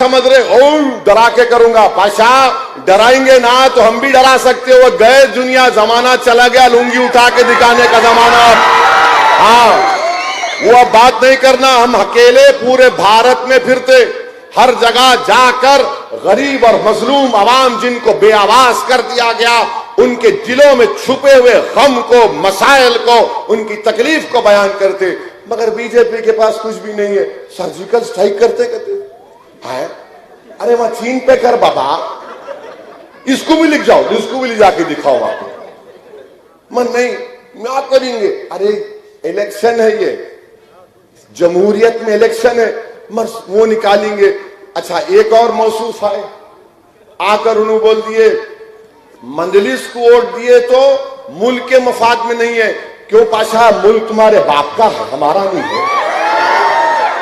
समझ रहे? ओ डरा के करूंगा पाशा, डराएंगे ना तो हम भी डरा सकते हो। गए दुनिया, जमाना चला गया लुंगी उठा के दिखाने का जमाना। हाँ, वो अब बात नहीं करना। हम अकेले पूरे भारत में फिरते, हर जगह जाकर गरीब और मजलूम आवाम जिनको बेआवाज कर दिया गया, उनके दिलों में छुपे हुए गम को, मसाइल को, उनकी तकलीफ को बयान करते। मगर बीजेपी के पास कुछ भी नहीं है। सर्जिकल स्ट्राइक करते करते है। अरे वहां चीन पे कर बाबा, इसको भी लिख जाओ, इसको भी ले जाके दिखाओ आपको। मन नहीं, क्या करेंगे? अरे इलेक्शन है, ये जमहूरियत में इलेक्शन है, मर वो निकालेंगे। अच्छा, एक और मौसूफ है, आकर उन्होंने बोल दिए मंजलिस को वोट दिए तो मुल्क के मफाद में नहीं है। क्यों पाशा? मुल्क तुम्हारे बाप का है, हमारा नहीं है।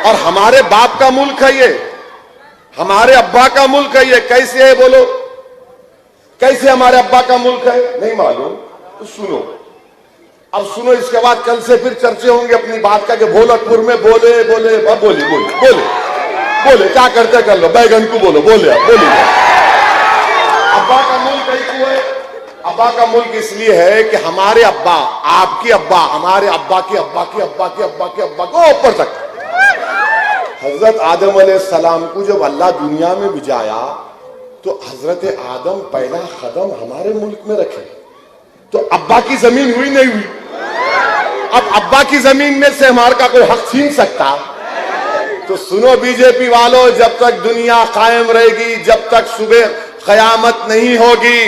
और हमारे बाप का मुल्क है ये, हमारे अब्बा का मुल्क है ये। कैसे है बोलो? कैसे हमारे अब्बा का मुल्क है? नहीं मालूम तो सुनो। अब सुनो, इसके बाद कल से फिर चर्चे होंगे अपनी बात का कि भोलकपुर में बोले बोले बोले बोले बोले बोले क्या करते कर लो, बैगन को बोलो, बोले बोले। अब्बा का मुल्क क्यों है? अब्बा का मुल्क इसलिए है कि हमारे अब्बा, आपके अब्बा, हमारे अब्बा के अब्बा के अब्बा के अब्बा के अब्बा को ऊपर तक हजरत आदम अलैहिस्सलाम को जब अल्लाह दुनिया में भिजाया तो हजरत आदम पहला कदम हमारे मुल्क में रखे। तो अब्बा की जमीन हुई नहीं हुई? अब अब्बा की जमीन में से हमारे का कोई हक छीन सकता? तो सुनो बीजेपी वालों, जब तक दुनिया कायम रहेगी, जब तक सुबह कयामत नहीं होगी,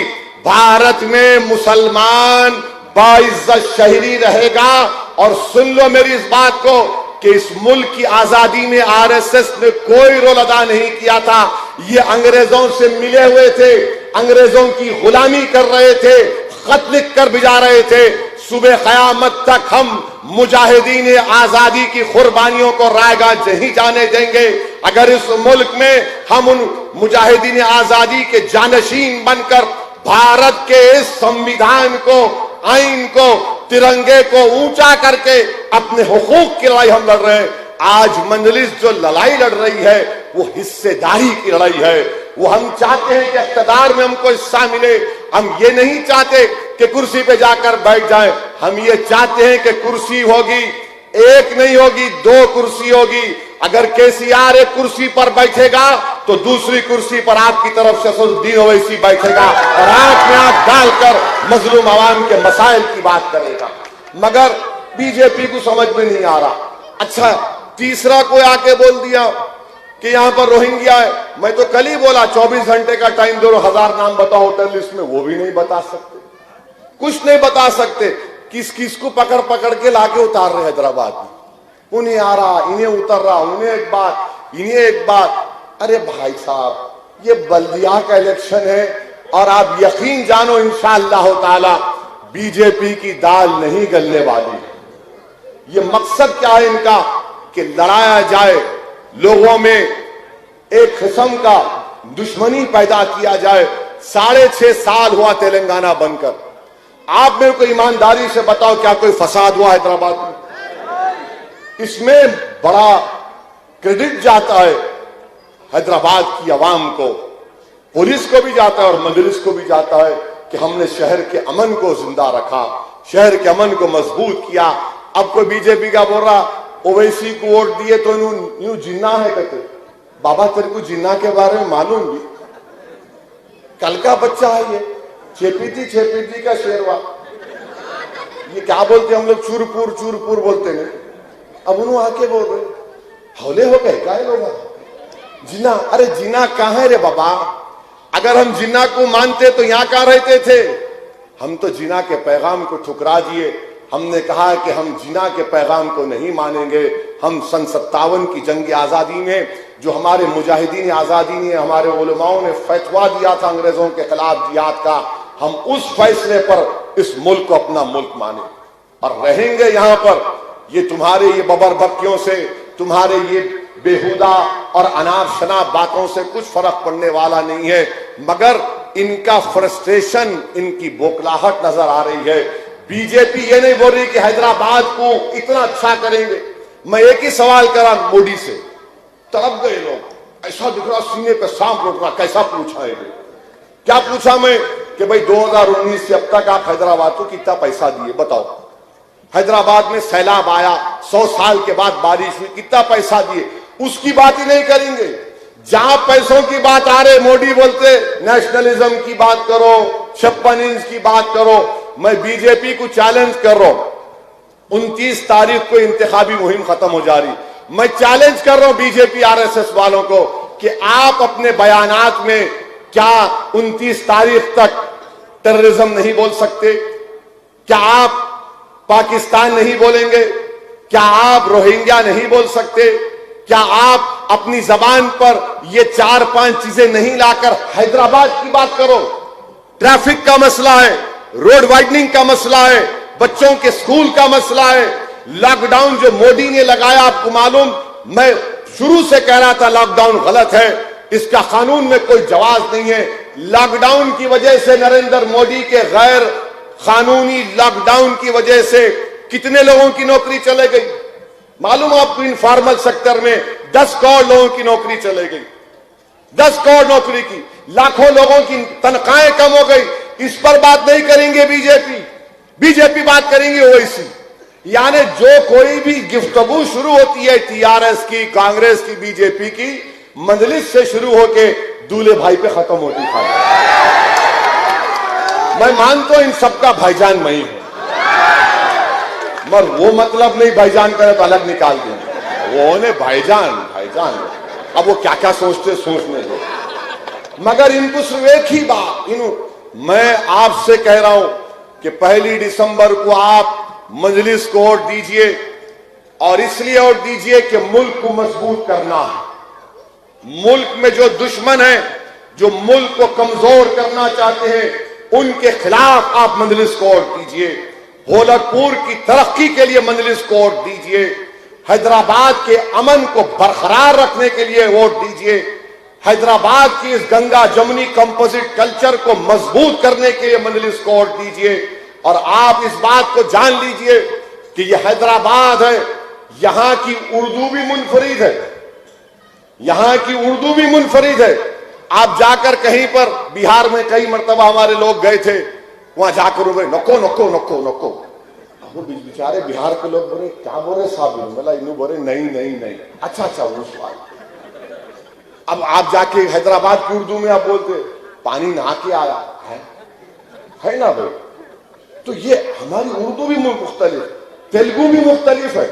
भारत में मुसलमान बाइज्जत शहरी रहेगा। और सुन लो मेरी इस बात को कि इस मुल्क की आजादी में आरएसएस ने कोई रोल अदा नहीं किया था। ये अंग्रेजों से मिले हुए थे, अंग्रेजों की गुलामी कर रहे थे, खत लिख कर भिजा रहे थे। सुबह कयामत तक हम मुजाहिदीन आजादी की कुर्बानियों को रायगा नहीं जाने देंगे। अगर इस मुल्क में हम उन मुजाहिदीन आजादी के जानशीन बनकर भारत के इस संविधान को, आइन को, तिरंगे को ऊंचा करके अपने हुकूक की लड़ाई हम लड़ रहे हैं। आज मजलिस जो लड़ाई लड़ रही है वो हिस्सेदारी की लड़ाई है। वो हम चाहते हैं कि इख्तिदार में हमको हिस्सा मिले। हम ये नहीं चाहते कि कुर्सी पे जाकर बैठ जाए। हम ये चाहते हैं कि कुर्सी होगी, एक नहीं होगी, 2 कुर्सी होगी। अगर केसीआर एक कुर्सी पर बैठेगा तो दूसरी कुर्सी पर आपकी तरफ से असदुद्दीन ओवैसी बैठेगा और आंख में आंख डालकर मजलूम आवाम के मसाइल की बात करेगा। मगर बीजेपी को समझ में नहीं आ रहा। अच्छा, तीसरा कोई आके बोल दिया कि यहां पर रोहिंग्या है। मैं तो कल ही बोला 24 घंटे का टाइम दो, 1000 नाम बताओ होटल लिस्ट में, वो भी नहीं बता सकते, कुछ नहीं बता सकते। किस किस को पकड़ पकड़ के लाके उतार रहे हैदराबाद में। उन्हें आ रहा, इन्हें उतर रहा, उन्हें एक बात, इन्हें एक बात। अरे भाई साहब, ये बल्दिया का इलेक्शन है और आप यकीन जानो इंशाअल्लाह ताला बीजेपी की दाल नहीं गलने वाली। ये मकसद क्या है इनका कि लड़ाया जाए, लोगों में एक किस्म का दुश्मनी पैदा किया जाए। 6.5 साल हुआ तेलंगाना बनकर। आप मेरे को ईमानदारी से बताओ, क्या कोई फसाद हुआ हैदराबाद में? इसमें बड़ा क्रेडिट जाता है हैदराबाद की आवाम को, पुलिस को भी जाता है और मजलिस को भी जाता है कि हमने शहर के अमन को जिंदा रखा, शहर के अमन को मजबूत किया। अब कोई बीजेपी का बोल रहा ओवैसी को वोट दिए तो यूं जिन्ना है। कहते बाबा तेरे को जिन्ना के बारे में मालूम भी? कल का बच्चा है ये, छेपीती का शेरवा। ये क्या बोलते हम लोग, चूरपुर चूरपुर बोलते हैं। अब उन्होंने आके बोल रहे हौले हो गए क्या लोग? जिन्ना? अरे जिन्ना कहां है रे बाबा? अगर हम जिन्ना को मानते तो यहां कहां रहते थे? हम तो जिन्ना के पैगाम को ठुकरा दिए। हमने कहा कि हम जिन्ना के पैगाम को नहीं मानेंगे। हम सन 57 की जंग आजादी में जो हमारे मुजाहिदीन आजादी ने, हमारे उलमाओं ने फतवा दिया था अंग्रेजों के खिलाफ जिहाद का, हम उस फैसले पर इस मुल्क को अपना मुल्क माने और रहेंगे यहां पर। ये तुम्हारे ये बबरबक्कियों से, तुम्हारे ये बेहुदा और अनाप शनाप बातों से कुछ फर्क पड़ने वाला नहीं है। मगर इनका फ्रस्ट्रेशन, इनकी बोखलाहट नजर आ रही है। बीजेपी ये नहीं बोल रही कि हैदराबाद को इतना अच्छा करेंगे। मैं एक ही सवाल करा मोदी से, तड़प गए लोग, ऐसा दिख रहा सीने पे सांप लौट रहा, कैसा पूछा है? क्या पूछा मैं कि भाई 2019 से अब तक आप हैदराबाद को कितना पैसा दिए बताओ। हैदराबाद में सैलाब आया, 100 साल के बाद बारिश हुई, कितना पैसा दिए? उसकी बात ही नहीं करेंगे। जहां पैसों की बात आ रहे, मोदी बोलते नेशनलिज्म की बात करो, 56 इंच की बात करो। मैं बीजेपी को चैलेंज कर रहा हूं, 29 तारीख को इंतखाबी मुहिम खत्म हो जा रही। मैं चैलेंज कर रहा हूं बीजेपी आरएसएस वालों को कि आप अपने बयानात में क्या 29 तारीख तक टेररिज्म नहीं बोल सकते? क्या आप पाकिस्तान नहीं बोलेंगे? क्या आप रोहिंग्या नहीं बोल सकते? क्या आप अपनी जबान पर ये 4-5 चीजें नहीं लाकर हैदराबाद की बात करो? ट्रैफिक का मसला है, रोड वाइडनिंग का मसला है, बच्चों के स्कूल का मसला है, लॉकडाउन जो मोदी ने लगाया, आपको मालूम, मैं शुरू से कह रहा था लॉकडाउन गलत है, इसका कानून में कोई जवाब नहीं है। लॉकडाउन की वजह से, नरेंद्र मोदी के गैर कानूनी लॉकडाउन की वजह से कितने लोगों की नौकरी चले गई? मालूम आपको, इनफॉर्मल सेक्टर में 10 करोड़ लोगों की नौकरी चले गई, 10 करोड़ नौकरी की, लाखों लोगों की तनख्वाहें कम हो गई। इस पर बात नहीं करेंगे बीजेपी बात करेंगे ओवैसी। यानी जो कोई भी गुफ्तगू शुरू होती है टीआरएस की, कांग्रेस की, बीजेपी की, मजलिस से शुरू होके दूल्हे भाई पे खत्म होती है। मैं मानता हूं इन सबका भाईजान मैं ही हूं, मगर वो मतलब नहीं भाईजान करे तो अलग निकाल देंगे, वो ने भाईजान। अब वो क्या क्या सोचते सोचने दो, मगर इनको सिर्फ एक ही बात, मैं आपसे कह रहा हूं कि 1 दिसंबर को आप मजलिस को वोट दीजिए, और इसलिए वोट दीजिए कि मुल्क को मजबूत करना है। मुल्क में जो दुश्मन है, जो मुल्क को कमजोर करना चाहते हैं, उनके खिलाफ आप मजलिस को वोट दीजिए। गोरखपुर की तरक्की के लिए मजलिस को वोट दीजिए। हैदराबाद के अमन को बरकरार रखने के लिए वोट दीजिए। हैदराबाद की इस गंगा जमुनी कंपोजिट कल्चर को मजबूत करने के लिए मजलिस को वोट दीजिए। और आप इस बात को जान लीजिए कि यह हैदराबाद है, यहां की उर्दू भी मुनफरिद है, यहां की उर्दू भी मुनफरिद है। आप जाकर कहीं पर, बिहार में कई मर्तबा हमारे लोग गए थे, वहां जाकर बोले नको नको नको नको, वो बेचारे बिहार के लोग बोले क्या बोले साहब, बोला इनू बोले नहीं। अच्छा वो सवाल। अब आप जाके हैदराबाद की उर्दू में आप बोलते पानी नहा के आया है ना भाई, तो ये हमारी उर्दू भी मुख्तलिफ, तेलुगु भी मुख्तलिफ है,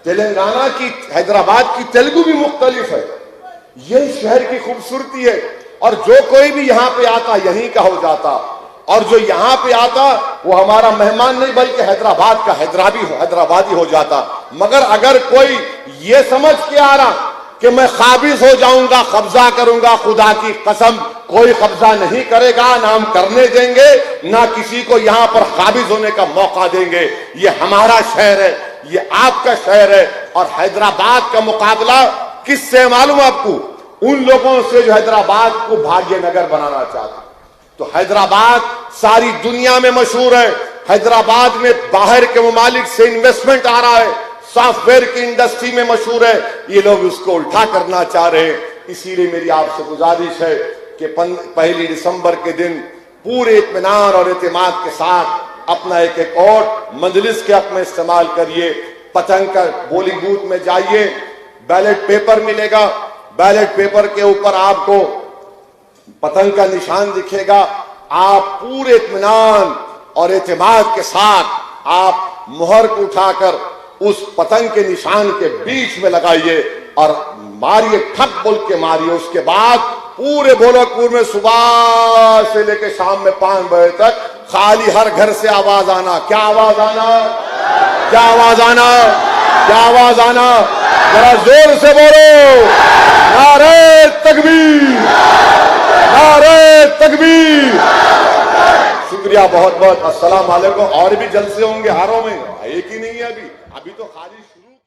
तेलंगाना की, हैदराबाद की तेलुगु भी मुख्तलिफ है। ये शहर की खूबसूरती है, और जो कोई भी यहां पे आता यहीं का हो जाता, और जो यहां पे आता वो हमारा मेहमान नहीं बल्कि हैदराबाद का हैदराबादी हो जाता। मगर अगर कोई ये समझ के आ रहा कि मैं काबिज हो जाऊंगा, कब्जा करूंगा, खुदा की कसम कोई कब्जा नहीं करेगा, ना हम करने देंगे, ना किसी को यहां पर काबिज होने का मौका देंगे। ये हमारा शहर है, ये आपका शहर है, और हैदराबाद का मुकाबला किससे मालूम आपको? उन लोगों से जो हैदराबाद को भाग्यनगर बनाना चाहते। तो हैदराबाद सारी दुनिया में मशहूर है, हैदराबाद में बाहर के ममालिक से इन्वेस्टमेंट आ रहा है, सॉफ्टवेयर की इंडस्ट्री में मशहूर है। ये लोग उसको उल्टा करना चाह रहे हैं। इसीलिए मेरी आपसे गुजारिश है कि 1 दिसंबर के दिन पूरे इत्मीनान और एतमाद के साथ अपना एक और मजलिस के हक में इस्तेमाल करिए। पतंग का पोलिंग बूथ में जाइए, बैलेट पेपर मिलेगा, बैलेट पेपर के ऊपर आपको पतंग का निशान दिखेगा। आप पूरे इत्मीनान और एतमाद के साथ आप मुहर को उठाकर उस पतंग के निशान के बीच में लगाइए और मारिए, ठप बोल के मारिए। उसके बाद पूरे गोरखपुर में सुबह से लेकर शाम में 5 बजे तक खाली हर घर से आवाज आना। क्या आवाज आना? क्या आवाज आना? क्या आवाज आना? जरा जोर से बोलो, नारे तकबीर, नारे तकबीर। शुक्रिया बहुत बहुत। अस्सलाम वालेकुम। और भी जलसे होंगे हारों में, एक ही नहीं है अभी तो खाली